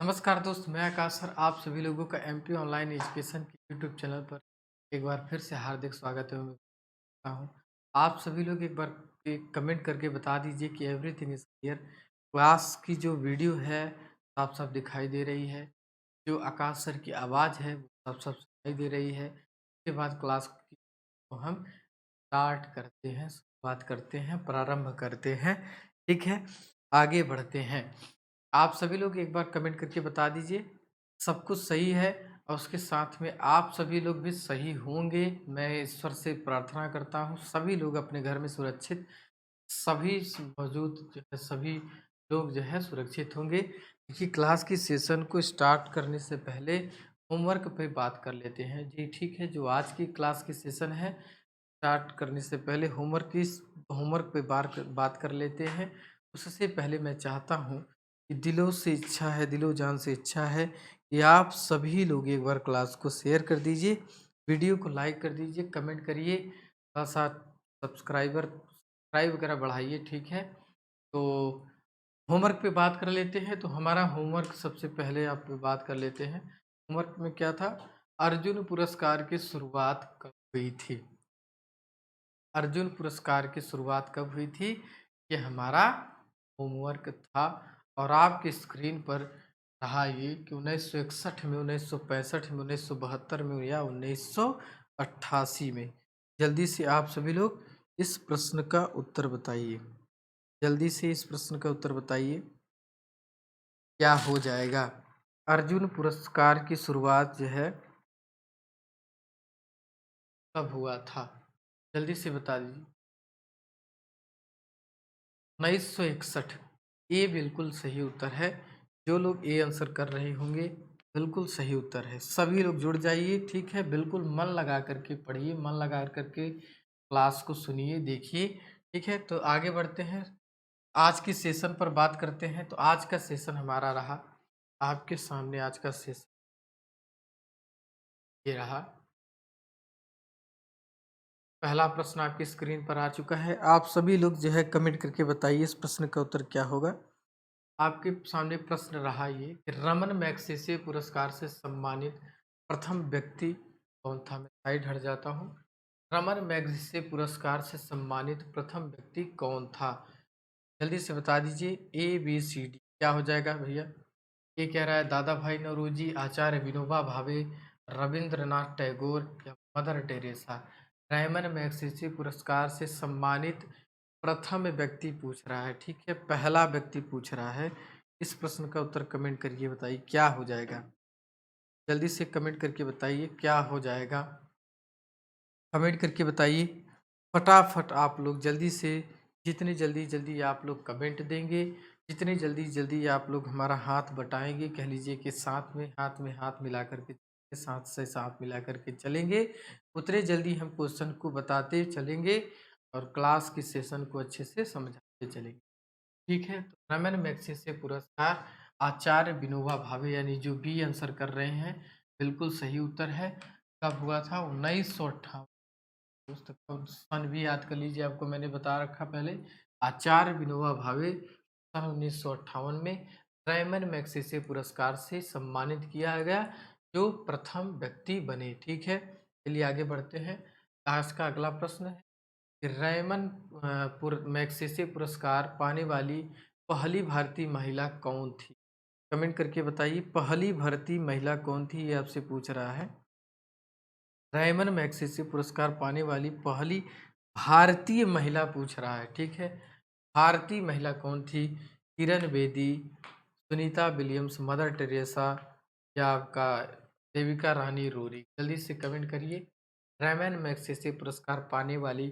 नमस्कार दोस्त, मैं आकाश सर आप सभी लोगों का एमपी ऑनलाइन एजुकेशन के यूट्यूब चैनल पर एक बार फिर से हार्दिक स्वागत है। मैं करता हूँ आप सभी लोग एक बार कमेंट करके बता दीजिए कि एवरीथिंग इज क्लियर। क्लास की जो वीडियो है साफ साफ दिखाई दे रही है, जो आकाश सर की आवाज़ है वो साफ साफ सुनाई दे रही है। उसके बाद क्लास को हम स्टार्ट करते हैं, शुरुआत करते हैं, प्रारंभ करते हैं। ठीक है, आगे बढ़ते हैं। आप सभी लोग एक बार कमेंट करके बता दीजिए सब कुछ सही है, और उसके साथ में आप सभी लोग भी सही होंगे। मैं ईश्वर से प्रार्थना करता हूँ सभी लोग अपने घर में सुरक्षित, सभी मौजूद जो है सभी लोग जो है सुरक्षित होंगे। क्योंकि क्लास की सेशन को स्टार्ट करने से पहले होमवर्क पे बात कर लेते हैं। जी ठीक है, जो आज की क्लास की सेशन है स्टार्ट करने से पहले होमवर्क पे बात कर लेते हैं। उससे पहले मैं चाहता हूँ कि दिलों से इच्छा है, दिलो जान से इच्छा है कि आप सभी लोग एक बार क्लास को शेयर कर दीजिए, वीडियो को लाइक कर दीजिए, कमेंट करिए, साथ साथ सब्सक्राइब वगैरह बढ़ाइए। ठीक है, तो होमवर्क पे बात कर लेते हैं। तो हमारा होमवर्क सबसे पहले आप पे बात कर लेते हैं। होमवर्क में क्या था? अर्जुन पुरस्कार की शुरुआत कब हुई थी? अर्जुन पुरस्कार की शुरुआत कब हुई थी? ये हमारा होमवर्क था। और आपकी स्क्रीन पर रहा ये कि 1961 में, 1965 में, 1972 में या 1988 में। जल्दी से आप सभी लोग इस प्रश्न का उत्तर बताइए। जल्दी से इस प्रश्न का उत्तर बताइए, क्या हो जाएगा? अर्जुन पुरस्कार की शुरुआत जो है कब हुआ था? जल्दी से बता दीजिए। 1961। ये बिल्कुल सही उत्तर है। जो लोग ए आंसर कर रहे होंगे बिल्कुल सही उत्तर है। सभी लोग जुड़ जाइए। ठीक है, बिल्कुल मन लगा करके पढ़िए, मन लगा करके क्लास को सुनिए, देखिए। ठीक है, तो आगे बढ़ते हैं, आज की सेशन पर बात करते हैं। तो आज का सेशन हमारा रहा, आपके सामने आज का सेशन ये रहा। पहला प्रश्न आपकी स्क्रीन पर आ चुका है। आप सभी लोग जो है कमेंट करके बताइए इस प्रश्न का उत्तर क्या होगा। आपके सामने प्रश्न रहा ये कि रमन मैग्सेसे पुरस्कार से सम्मानित प्रथम व्यक्ति कौन था? मैं साइड हट जाता हूँ। रमन मैग्सेसे पुरस्कार से सम्मानित प्रथम व्यक्ति कौन था? जल्दी से बता दीजिए। ए बी सी डी क्या हो जाएगा भैया? ये कह रहा है दादा भाई नौरोजी, आचार्य विनोबा भावे, रविंद्रनाथ टैगोर या मदर टेरेसा। रैमन मैग्सेसे पुरस्कार से सम्मानित प्रथम व्यक्ति पूछ रहा है। ठीक है, पहला व्यक्ति पूछ रहा है। इस प्रश्न का उत्तर कमेंट करके बताइए क्या हो जाएगा। जल्दी से कमेंट करके बताइए क्या हो जाएगा। कमेंट करके बताइए फटाफट। आप लोग जल्दी से, जितनी जल्दी जल्दी आप लोग कमेंट देंगे, जितनी जल्दी जल्दी आप लोग हमारा हाथ बटाएंगे, कह लीजिए कि साथ में हाथ मिला करके, साथ से साथ मिला करके चलेंगे, उतने जल्दी हम क्वेश्चन को बताते चलेंगे और क्लास की सेशन को अच्छे से समझाते चलेंगे। ठीक है, तो रमन मैग्सेसे पुरस्कार आचार्य विनोबा भावे, यानी जो बी आंसर कर रहे हैं बिल्कुल सही उत्तर है। कब हुआ था? 1958। दोस्त कब सन भी याद कर लीजिए, आपको मैंने बता रखा पहले। आचार्य विनोबा भावे सन 1958 में रैमन मैग्सेसे पुरस्कार से सम्मानित किया गया, जो प्रथम व्यक्ति बने। ठीक है, चलिए आगे बढ़ते हैं। आज का अगला प्रश्न है कि रैमन मैग्सेसे पुरस्कार पाने वाली पहली भारतीय महिला कौन थी? कमेंट करके बताइए पहली भारतीय महिला कौन थी, ये आपसे पूछ रहा है। रैमन मैग्सेसे पुरस्कार पाने वाली पहली भारतीय महिला पूछ रहा है। ठीक है, भारतीय महिला कौन थी? Kiran Bedi, Sunita Williams, Mother Teresa या आपका देविका रानी रोरी। जल्दी से कमेंट करिए। रैमन मैग्सेसे पुरस्कार पाने वाली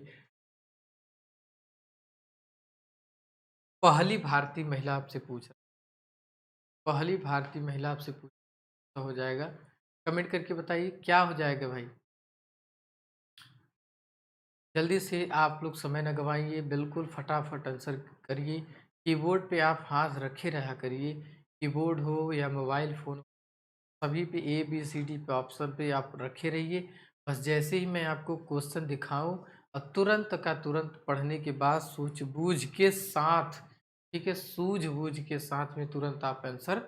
पहली भारतीय महिला आपसे पूछ रहा है। पहली भारतीय महिला आपसे पूछ तो हो जाएगा। कमेंट करके बताइए क्या हो जाएगा भाई। जल्दी से आप लोग समय न गवाइए, बिल्कुल फटाफट आंसर करिए। कीबोर्ड पे आप हाथ रखे रहा करिए, कीबोर्ड हो या मोबाइल फ़ोन, सभी पे ए बी सी डी पे ऑप्शन पे आप रखे रहिए। बस जैसे ही मैं आपको क्वेश्चन दिखाऊं और तुरंत का तुरंत पढ़ने के बाद सूझबूझ के साथ, ठीक है, सूझबूझ के साथ में तुरंत आप आंसर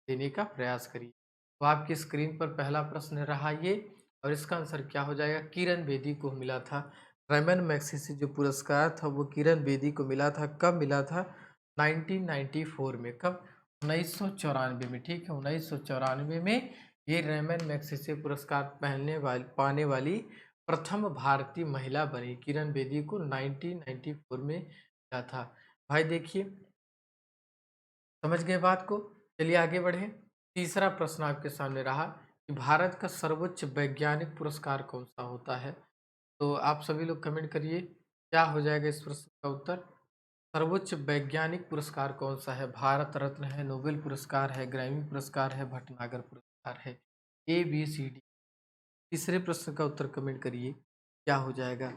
देने का प्रयास करिए। तो आपकी स्क्रीन पर पहला प्रश्न रहा ये, और इसका आंसर क्या हो जाएगा? किरण बेदी को मिला था रमन मैग्सेसे जो पुरस्कार था वो किरण बेदी को मिला था। कब मिला था? 1994 में। कब? 1994 में। ठीक है, 1994 में ये रमन मैग्सेसे पुरस्कार पाने वाली प्रथम भारतीय महिला बनी। किरण बेदी को 1994 में मिला था। भाई देखिए, समझ गए बात को? चलिए आगे बढ़े। तीसरा प्रश्न आपके सामने रहा कि भारत का सर्वोच्च वैज्ञानिक पुरस्कार कौन सा होता है? तो आप सभी लोग कमेंट करिए, क्या हो जाएगा इस प्रश्न का उत्तर? सर्वोच्च वैज्ञानिक पुरस्कार कौन सा है? भारत रत्न है, नोबेल पुरस्कार है, ग्रैमी पुरस्कार है, भटनागर पुरस्कार है? A B C D. तीसरे प्रश्न का उत्तर कमेंट करिए, क्या हो जाएगा?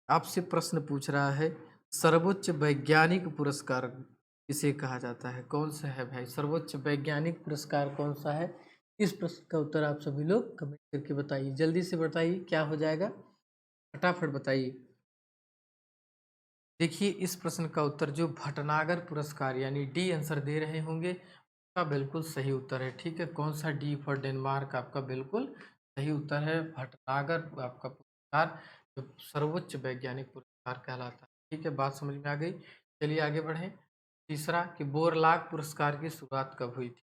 आपसे प्रश्न पूछ रहा है सर्वोच्च वैज्ञानिक पुरस्कार किसे कहा जाता है? कौन सा है भाई सर्वोच्च वैज्ञानिक पुरस्कार कौन सा है? इस प्रश्न का उत्तर आप सभी लोग कमेंट करके बताइए, जल्दी से बताइए क्या हो जाएगा, फटाफट बताइए। देखिए इस प्रश्न का उत्तर जो भटनागर पुरस्कार यानी डी आंसर दे रहे होंगे का बिल्कुल सही उत्तर है। ठीक है, कौन सा? डी फॉर डेनमार्क आपका बिल्कुल सही उत्तर है। भटनागर आपका पुरस्कार जो सर्वोच्च वैज्ञानिक पुरस्कार कहलाता है। ठीक है, बात समझ में आ गई। चलिए आगे बढ़ें। तीसरा कि बोरलाग पुरस्कार की शुरुआत कब हुई थी?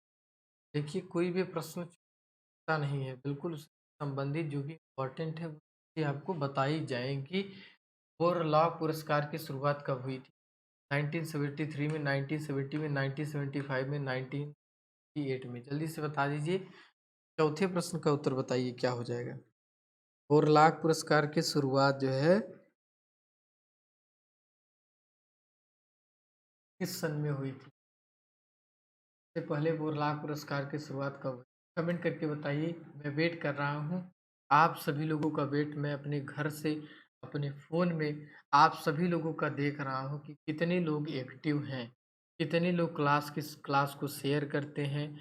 देखिए कोई भी प्रश्न छूटता नहीं है, बिल्कुल उससे संबंधित जो भी इम्पोर्टेंट है वो चीज़ें आपको बताई जाएंगी। बोरलाग पुरस्कार की शुरुआत कब हुई थी? 1973 में, 1970 में, 1975 में, 1988 में? जल्दी से बता दीजिए। चौथे प्रश्न का उत्तर बताइए क्या हो जाएगा? बोरलाग पुरस्कार की शुरुआत जो है किस सन में हुई थी? इससे पहले बोरलाग पुरस्कार की शुरुआत कब हुई? कमेंट करके बताइए, मैं वेट कर रहा हूँ। आप सभी लोगों का वेट मैं अपने घर से अपने फ़ोन में आप सभी लोगों का देख रहा हूँ कि कितने लोग एक्टिव हैं, कितने लोग क्लास को शेयर करते हैं,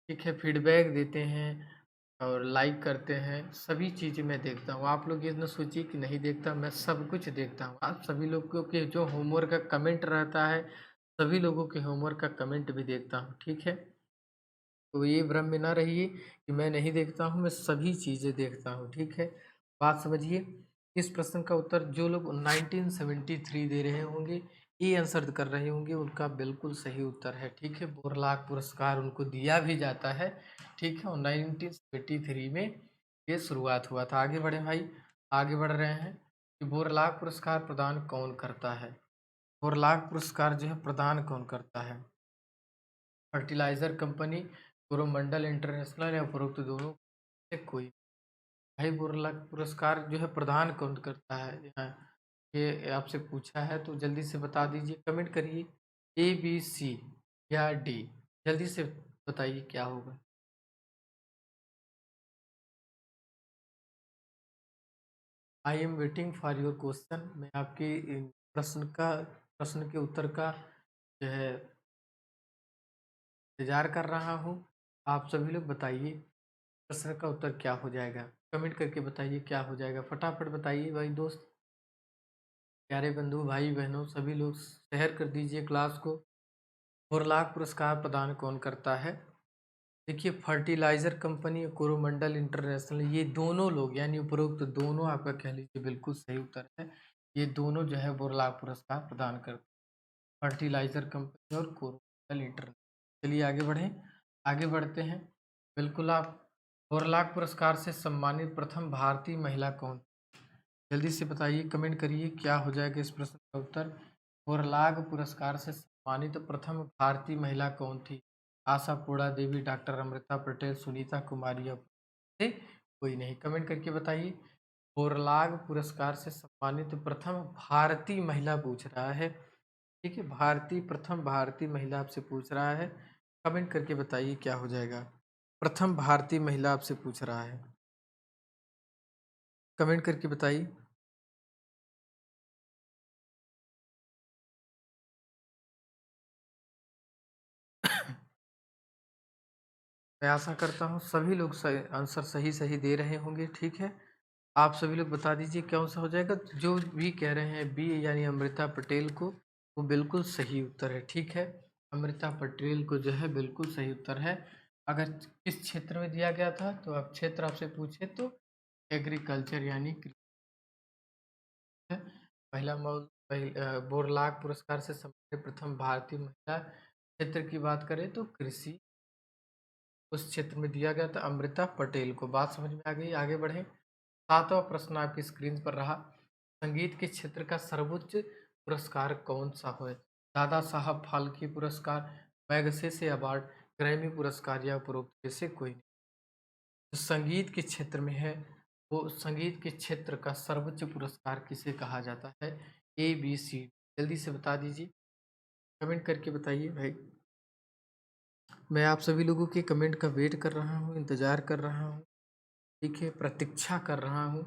ठीक है, फीडबैक देते हैं और लाइक करते हैं। सभी चीज़ें मैं देखता हूँ। आप लोग ये ना सोचिए कि नहीं देखता, मैं सब कुछ देखता हूँ। आप सभी लोगों के जो होमवर्क का कमेंट रहता है, सभी लोगों के होमवर्क का कमेंट भी देखता हूँ। ठीक है, तो ये भ्रम में ना रहिए कि मैं नहीं देखता हूँ, मैं सभी चीज़ें देखता हूँ। ठीक है, बात समझिए। इस प्रश्न का उत्तर जो लोग 1973 दे रहे होंगे, ये आंसर कर रहे होंगे, उनका बिल्कुल सही उत्तर है। ठीक है, बोरलाग पुरस्कार उनको दिया भी जाता है। ठीक है, और 1973 में ये शुरुआत हुआ था। आगे बढ़े भाई, आगे बढ़ रहे हैं कि बोरलाग पुरस्कार प्रदान कौन करता है? बोरलाग पुरस्कार जो है प्रदान कौन करता है? फर्टिलाइजर कंपनी, कोरोमंडल इंटरनेशनल या उपरोक्त दोनों से कोई? भाई बोरलाग पुरस्कार जो है प्रदान कौन करता है? ये आपसे पूछा है तो जल्दी से बता दीजिए, कमेंट करिए। ए बी सी या डी? जल्दी से बताइए क्या होगा। I am waiting for your question. मैं आपके प्रश्न के उत्तर का जो है इंतजार कर रहा हूँ। आप सभी लोग बताइए प्रश्न का उत्तर क्या हो जाएगा, कमेंट करके बताइए क्या हो जाएगा, फटाफट बताइए भाई दोस्त, प्यारे बंधु, भाई बहनों, सभी लोग शेयर कर दीजिए क्लास को। बोरलाग पुरस्कार प्रदान कौन करता है? देखिए फर्टिलाइजर कंपनी और कोरोमंडल इंटरनेशनल, ये दोनों लोग यानी उपरोक्त दोनों आपका कह लीजिए बिल्कुल सही उत्तर है। ये दोनों जो है बोरलाग पुरस्कार प्रदान करते हैं, फर्टिलाइजर कंपनी और कोरोमंडल इंटरनेशनल। चलिए आगे बढ़ें, आगे बढ़ते हैं। बिल्कुल आप बोरलाग पुरस्कार से सम्मानित प्रथम भारतीय महिला कौन? जल्दी से बताइए, कमेंट करिए क्या हो जाएगा इस प्रश्न का उत्तर। बोरलाग पुरस्कार से सम्मानित प्रथम भारतीय महिला कौन थी? आशा पूर्णा देवी, डॉक्टर अमृता पटेल, सुनीता कुमारी या से कोई नहीं? कमेंट करके बताइए। बोरलाग पुरस्कार से सम्मानित प्रथम भारतीय महिला पूछ रहा है। ठीक है, प्रथम भारतीय महिला आपसे पूछ रहा है। कमेंट करके बताइए क्या हो जाएगा। प्रथम भारतीय महिला आपसे पूछ रहा है, कमेंट करके बताइए। मैं आशा करता हूँ सभी लोग आंसर सही सही दे रहे होंगे। ठीक है, आप सभी लोग बता दीजिए कौन सा हो जाएगा। जो भी कह रहे हैं बी यानी अमृता पटेल को, वो बिल्कुल सही उत्तर है। ठीक है, अमृता पटेल को जो है बिल्कुल सही उत्तर है। अगर किस क्षेत्र में दिया गया था तो अब क्षेत्र आपसे पूछे तो एग्रीकल्चर यानी कृषि है। पहला बोरलाग पुरस्कार से सम्मानित प्रथम भारतीय महिला क्षेत्र की बात करें तो कृषि उस क्षेत्र में दिया गया था अमृता पटेल को। बात समझ में आ गई, आगे बढ़े। सातवां प्रश्न आपकी स्क्रीन पर रहा, संगीत के क्षेत्र का सर्वोच्च पुरस्कार कौन सा है? दादा साहब फाल्के पुरस्कार, मैगसेसे अवार्ड, ग्रैमी पुरस्कार या उपरोक्त में से कोई नहीं। जो संगीत के क्षेत्र में है वो संगीत के क्षेत्र का सर्वोच्च पुरस्कार किसे कहा जाता है? A B C. जल्दी से बता दीजिए, कमेंट करके बताइए भाई। मैं आप सभी लोगों के कमेंट का वेट कर रहा हूँ, इंतज़ार कर रहा हूँ, ठीक है, प्रतीक्षा कर रहा हूँ।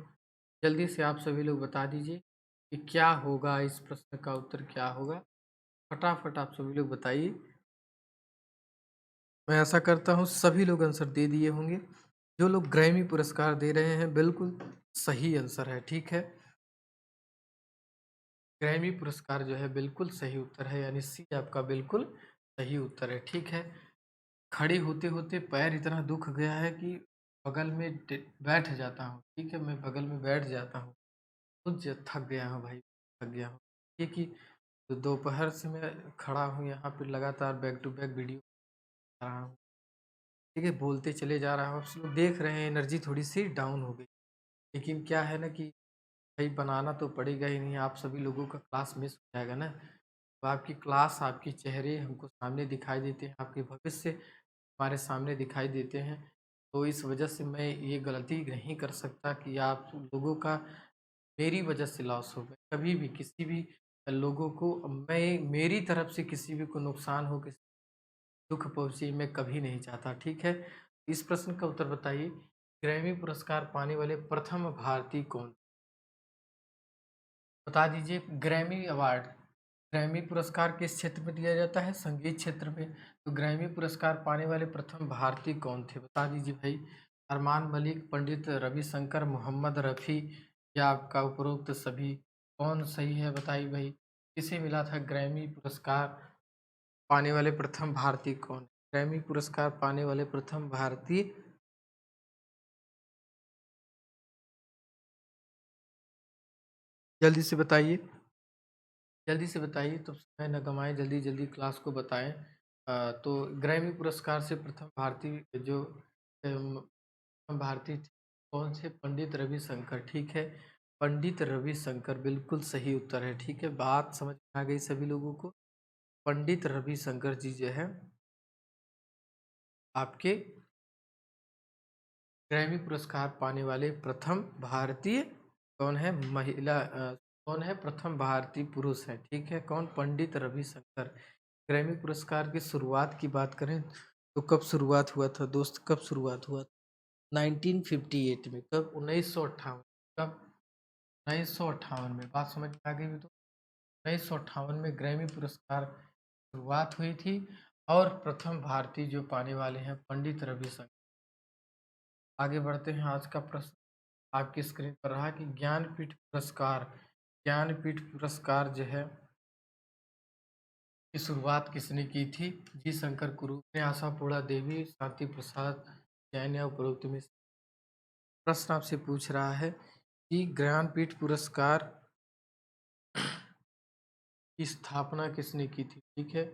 जल्दी से आप सभी लोग बता दीजिए कि क्या होगा, इस प्रश्न का उत्तर क्या होगा। फटाफट आप सभी लोग बताइए। मैं आशा करता हूँ सभी लोग आंसर दे दिए होंगे। जो लोग ग्रैमी पुरस्कार दे रहे हैं बिल्कुल सही आंसर है, ठीक है। ग्रैमी पुरस्कार जो है बिल्कुल सही उत्तर है, यानी सी आपका बिल्कुल सही उत्तर है, ठीक है। खड़े होते होते पैर इतना दुख गया है कि बगल में बैठ जाता हूँ, ठीक है, मैं बगल में बैठ जाता हूँ। कुछ थक गया हूँ भाई, थक गया हूँ। ये कि दोपहर से मैं खड़ा हूँ यहाँ पे, लगातार बैक टू बैक वीडियो बना रहा हूँ, ठीक है, बोलते चले जा रहा हूँ। आप लोग देख रहे हैं एनर्जी थोड़ी सी डाउन हो गई, लेकिन क्या है ना कि भाई बनाना तो पड़ेगा ही, नहीं आप सभी लोगों का क्लास मिस हो जाएगा ना। तो आपकी क्लास, आपके चेहरे हमको सामने दिखाई देते हैं, आपके भविष्य हमारे सामने दिखाई देते हैं। तो इस वजह से मैं ये गलती नहीं कर सकता कि आप लोगों का मेरी वजह से लॉस हो गया। कभी भी किसी भी लोगों को मैं, मेरी तरफ से किसी भी को नुकसान हो, किसी दुख पहुंचे, मैं कभी नहीं चाहता, ठीक है। इस प्रश्न का उत्तर बताइए, ग्रैमी पुरस्कार पाने वाले प्रथम भारतीय कौन? बता दीजिए। ग्रैमी अवार्ड, ग्रैमी पुरस्कार किस क्षेत्र में दिया जाता है? संगीत क्षेत्र में। तो ग्रैमी पुरस्कार पाने वाले प्रथम भारतीय कौन थे? बता दीजिए भाई। अरमान मलिक, पंडित रविशंकर, मोहम्मद रफ़ी या आपका उपरोक्त सभी? कौन सही है बताइए भाई। किसे मिला था ग्रैमी पुरस्कार पाने वाले प्रथम भारतीय कौन? ग्रैमी पुरस्कार पाने वाले प्रथम भारतीय, जल्दी से बताइए, जल्दी से बताइए, तो समय न गंवाएं, जल्दी जल्दी क्लास को बताएं। तो ग्रैमी पुरस्कार से प्रथम भारतीय जो भारतीय थे, कौन से? पंडित रविशंकर, ठीक है। पंडित रविशंकर बिल्कुल सही उत्तर है, ठीक है। बात समझ में आ गई सभी लोगों को। पंडित रविशंकर जी जो है आपके ग्रैमी पुरस्कार पाने वाले प्रथम भारतीय कौन है? महिला कौन है? प्रथम भारतीय पुरुष है, ठीक है। कौन? पंडित रविशंकर। ग्रैमी पुरस्कार की शुरुआत की बात करें तो कब शुरुआत हुआ था दोस्त? कब शुरुआत हुआ? 1958 में। कब? 1958। कब? 1958 में। बात समझ में आ गई भी तो। 1958 में ग्रैमी पुरस्कार शुरुआत हुई थी, और प्रथम भारतीय जो पाने वाले हैं पंडित रविशंकर। आगे बढ़ते हैं। आज का प्रश्न आपकी स्क्रीन पर रहा कि ज्ञानपीठ पुरस्कार जो है की शुरुआत किसने की थी? जी शंकर कुरूप ने, आशापूर्णा देवी, शांति प्रसाद जैन या उपरोक्त में से? प्रश्न आपसे पूछ रहा है कि ज्ञानपीठ पुरस्कार की स्थापना किसने की थी, ठीक है।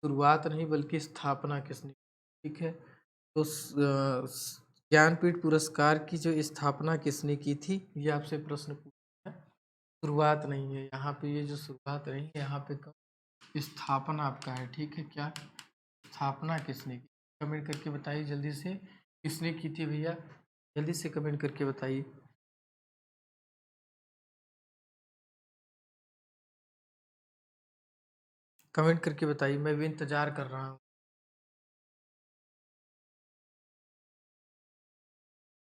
शुरुआत नहीं बल्कि स्थापना किसने की, ठीक है। तो ज्ञानपीठ पुरस्कार की जो स्थापना किसने की थी, ये आपसे प्रश्न पूछा है। शुरुआत नहीं है यहाँ पे, ये जो शुरुआत नहीं है यहाँ पे, कब? स्थापना आपका है, ठीक है। क्या स्थापना किसने की? कमेंट करके बताइए जल्दी से, किसने की थी भैया? जल्दी से कमेंट करके बताइए। कमेंट करके बताइए, मैं भी इंतजार कर रहा हूँ।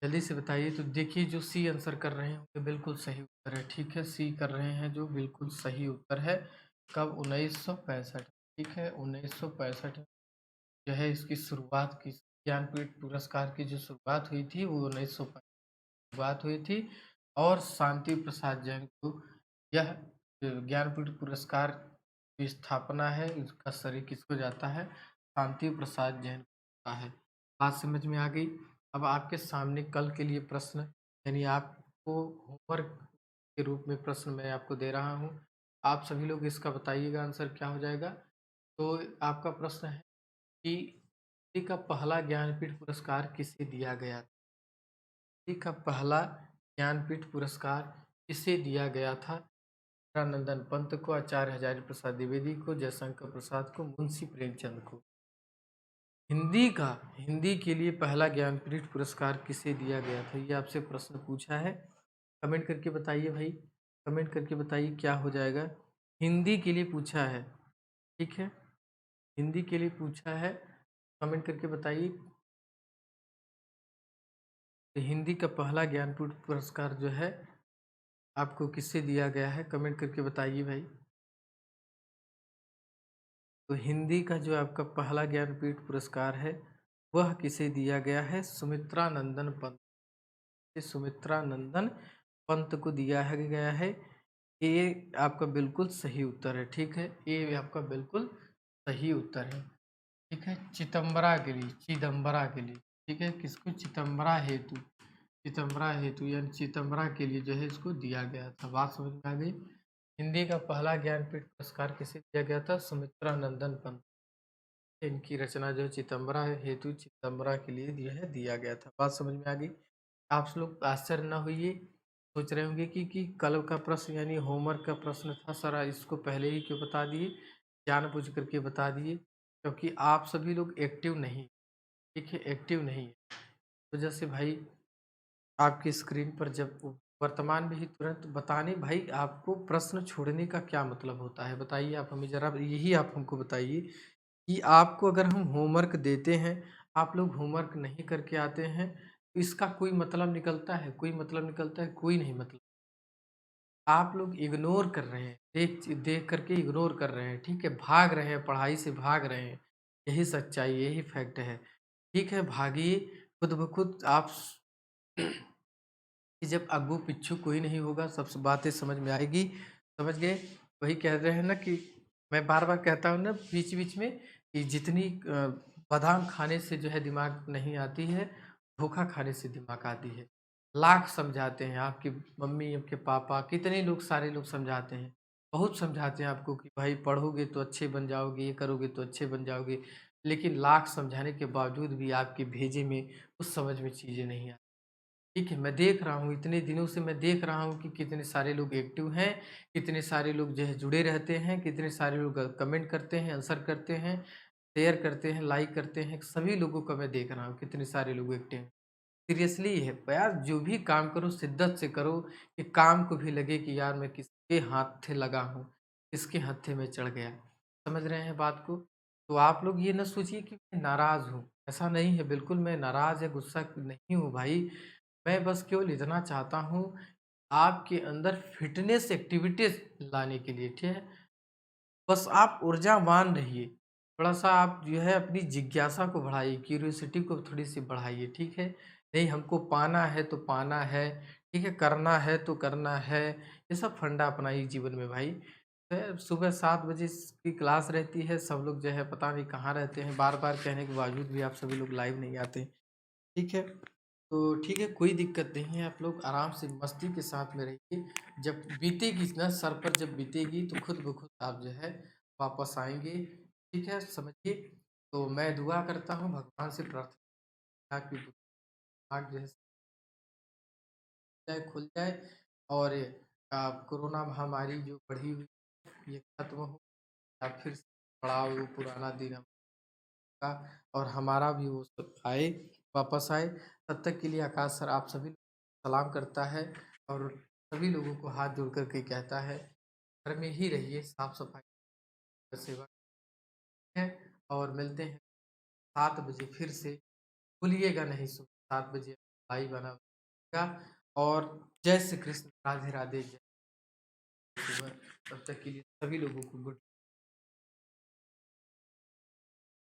जल्दी से बताइए। तो देखिए, जो सी आंसर कर रहे हैं वो बिल्कुल सही उत्तर है, ठीक है। सी कर रहे हैं जो बिल्कुल सही उत्तर है। कब? 1965, ठीक है। 1965 जो है इसकी शुरुआत की, ज्ञानपीठ पुरस्कार की जो शुरुआत हुई थी वो 1965 शुरुआत हुई थी। और शांति प्रसाद जैन को यह ज्ञानपीठ पुरस्कार की स्थापना है, इसका श्रेय किसको जाता है? शांति प्रसाद जैन का है। बात समझ में आ गई। अब आपके सामने कल के लिए प्रश्न, यानी आपको होमवर्क के रूप में प्रश्न मैं आपको दे रहा हूँ। आप सभी लोग इसका बताइएगा आंसर क्या हो जाएगा। तो आपका प्रश्न है कि हिंदी का पहला ज्ञानपीठ पुरस्कार किसे दिया गया था? हिंदी का पहला ज्ञानपीठ पुरस्कार किसे दिया गया था? नंदन पंत को, आचार्य हजारी प्रसाद द्विवेदी को, जयशंकर प्रसाद को, मुंशी प्रेमचंद को। हिंदी के लिए पहला ज्ञानपीठ पुरस्कार किसे दिया गया था, ये आपसे प्रश्न पूछा है। कमेंट करके बताइए भाई, कमेंट करके बताइए क्या हो जाएगा। हिंदी के लिए पूछा है, ठीक है, हिंदी के लिए पूछा है। कमेंट करके बताइए तो हिंदी का पहला ज्ञानपीठ पुरस्कार जो है आपको किससे दिया गया है, कमेंट करके बताइए भाई। तो हिंदी का जो आपका पहला ज्ञानपीठ पुरस्कार है वह किसे दिया गया है? सुमित्रा नंदन पंत। सुमित्रा नंदन पंत को दिया गया है। ये आपका बिल्कुल सही उत्तर है, ठीक है, ये आपका बिल्कुल सही उत्तर है, ठीक है। चिदम्बरा के लिए, चिदम्बरा के लिए, ठीक है, किसको? चिदम्बरा हेतु, चिदम्बरा हेतु यानी चिदम्बरा के लिए जो है इसको दिया गया था। बात समझ में आ गई। हिंदी का पहला ज्ञानपीठ पुरस्कार किसे दिया गया था? सुमित्रा नंदन पंत। इनकी रचना जो है चिदम्बरा हेतु चिदम्बरा के लिए दिया गया था। बात समझ में आ गई। आप लोग आश्चर्य न होइए, सोच रहे होंगे कि कल का प्रश्न यानी होमवर्क का प्रश्न था सर, इसको पहले ही क्यों बता दिए, जानबूझ करके बता दिए, क्योंकि आप सभी लोग एक्टिव नहीं, ठीक है, एक्टिव नहीं है। वजह से भाई आपकी स्क्रीन पर जब वर्तमान में ही तुरंत बताने, भाई आपको प्रश्न छोड़ने का क्या मतलब होता है बताइए आप हमें ज़रा, यही आप हमको बताइए कि आपको अगर हम होमवर्क देते हैं, आप लोग होमवर्क नहीं करके आते हैं, तो इसका कोई मतलब निकलता है? कोई मतलब निकलता है? कोई नहीं मतलब। आप लोग इग्नोर कर रहे हैं, देख देख करके इग्नोर कर रहे हैं, ठीक है, भाग रहे हैं, पढ़ाई से भाग रहे हैं। यही सच्चाई, यही फैक्ट है, ठीक है, भागिए खुद ब खुद आप कि जब अग्गू पिच्छू कोई नहीं होगा, सब बातें समझ में आएगी। समझ गए? वही कह रहे हैं ना कि मैं बार बार कहता हूँ ना बीच बीच में कि जितनी बादाम खाने से जो है दिमाग नहीं आती है, धोखा खाने से दिमाग आती है। लाख समझाते हैं, आपकी मम्मी, आपके पापा, कितने लोग, सारे लोग समझाते हैं, बहुत समझाते हैं आपको कि भाई पढ़ोगे तो अच्छे बन जाओगे, ये करोगे तो अच्छे बन जाओगे, लेकिन लाख समझाने के बावजूद भी आपके भेजे में उस समझ में चीज़ें नहीं आती। ठीक है, मैं देख रहा हूँ, इतने दिनों से मैं देख रहा हूँ कि कितने सारे लोग एक्टिव हैं, कितने सारे लोग जो है जुड़े रहते हैं, कितने सारे लोग कमेंट करते हैं, आंसर करते हैं, शेयर करते हैं, लाइक करते हैं, सभी लोगों का मैं देख रहा हूँ, कितने सारे लोग एक्टिव हैं। सीरियसली है यार, जो भी काम करो शिद्दत से करो, कि काम को भी लगे कि यार मैं किसके हाथे लगा हूँ, किसके हत्थे में चढ़ गया। समझ रहे हैं बात को? तो आप लोग ये ना सोचिए कि मैं नाराज़ हूँ, ऐसा नहीं है, बिल्कुल मैं नाराज़ या गुस्सा नहीं हूँ भाई। मैं बस केवल इतना चाहता हूँ आपके अंदर फिटनेस एक्टिविटीज़ लाने के लिए, ठीक है? बस आप ऊर्जावान रहिए, थोड़ा-सा आप जो है अपनी जिज्ञासा को बढ़ाइए, क्यूरियोसिटी को थोड़ी-सी बढ़ाइए, ठीक है? नहीं हमको पाना है तो पाना है, ठीक है? करना है तो करना है, ये सब फंडा अपनाइए जीवन में भाई। सुबह 7 बजे की क्लास रहती है, सब लोग जो है पता नहीं कहाँ रहते हैं, बार-बार कहने के बावजूद भी आप सभी लोग लाइव नहीं आते, ठीक है? तो ठीक है, कोई दिक्कत नहीं है, आप लोग आराम से मस्ती के साथ में रहिए। जब बीतेगी ना सर पर, जब बीतेगी तो खुद ब खुद आप जो है वापस आएँगे, ठीक है? समझिए। तो मैं दुआ करता हूँ, भगवान से प्रार्थना कि दिमाग जो है खुल जाए और कोरोना महामारी जो बढ़ी हुई है, ये खत्म हो, या फिर से बड़ा वो पुराना दिन का और हमारा भी वो सब आए, वापस आए। तब तक के लिए आकाश सर आप सभी सलाम करता है और सभी लोगों को हाथ जोड़ कर के कहता है, घर में ही रहिए, साफ-सफाई का सेवा है और मिलते हैं 7 बजे फिर से। भूलिएगा नहीं, सुबह 7 बजे लाइव आना और जय श्री कृष्ण, राधे-राधे, जय सुबह। तब तक के लिए सभी लोगों को गुड